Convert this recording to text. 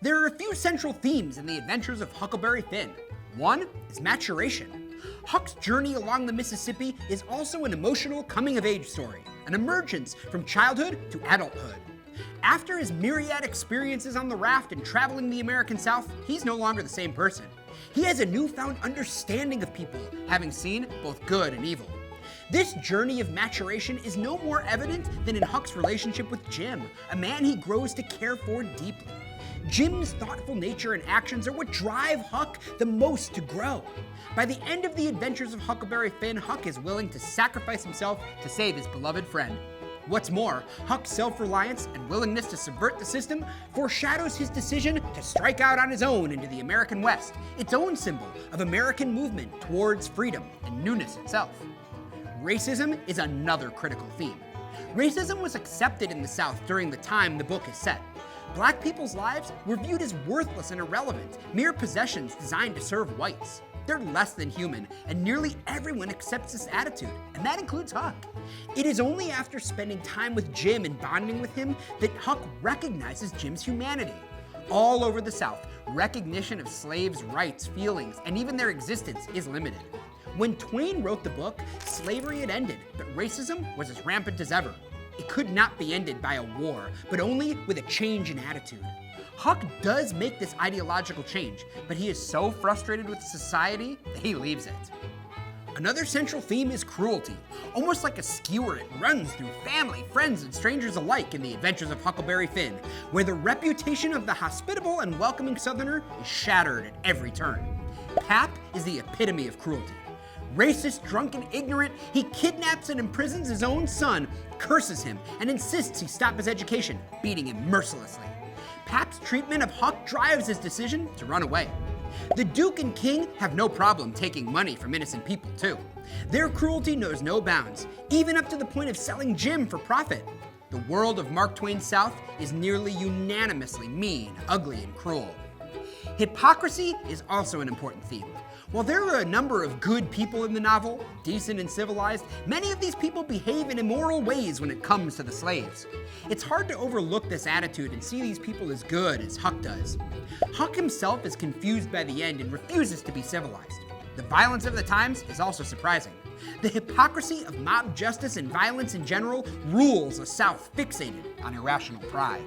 There are a few central themes in the Adventures of Huckleberry Finn. One is maturation. Huck's journey along the Mississippi is also an emotional coming-of-age story, an emergence from childhood to adulthood. After his myriad experiences on the raft and traveling the American South, he's no longer the same person. He has a newfound understanding of people, having seen both good and evil. This journey of maturation is no more evident than in Huck's relationship with Jim, a man he grows to care for deeply. Jim's thoughtful nature and actions are what drive Huck the most to grow. By the end of the Adventures of Huckleberry Finn, Huck is willing to sacrifice himself to save his beloved friend. What's more, Huck's self-reliance and willingness to subvert the system foreshadows his decision to strike out on his own into the American West, its own symbol of American movement towards freedom and newness itself. Racism is another critical theme. Racism was accepted in the South during the time the book is set. Black people's lives were viewed as worthless and irrelevant, mere possessions designed to serve whites. They're less than human, and nearly everyone accepts this attitude, and that includes Huck. It is only after spending time with Jim and bonding with him that Huck recognizes Jim's humanity. All over the South, recognition of slaves' rights, feelings, and even their existence is limited. When Twain wrote the book, slavery had ended, but racism was as rampant as ever. It could not be ended by a war, but only with a change in attitude. Huck does make this ideological change, but he is so frustrated with society that he leaves it. Another central theme is cruelty. Almost like a skewer, it runs through family, friends, and strangers alike in the Adventures of Huckleberry Finn, where the reputation of the hospitable and welcoming Southerner is shattered at every turn. Pap is the epitome of cruelty. Racist, drunk, and ignorant, he kidnaps and imprisons his own son, curses him, and insists he stop his education, beating him mercilessly. Pap's treatment of Huck drives his decision to run away. The Duke and King have no problem taking money from innocent people, too. Their cruelty knows no bounds, even up to the point of selling Jim for profit. The world of Mark Twain's South is nearly unanimously mean, ugly, and cruel. Hypocrisy is also an important theme. While there are a number of good people in the novel, decent and civilized, many of these people behave in immoral ways when it comes to the slaves. It's hard to overlook this attitude and see these people as good as Huck does. Huck himself is confused by the end and refuses to be civilized. The violence of the times is also surprising. The hypocrisy of mob justice and violence in general rules a South fixated on irrational pride.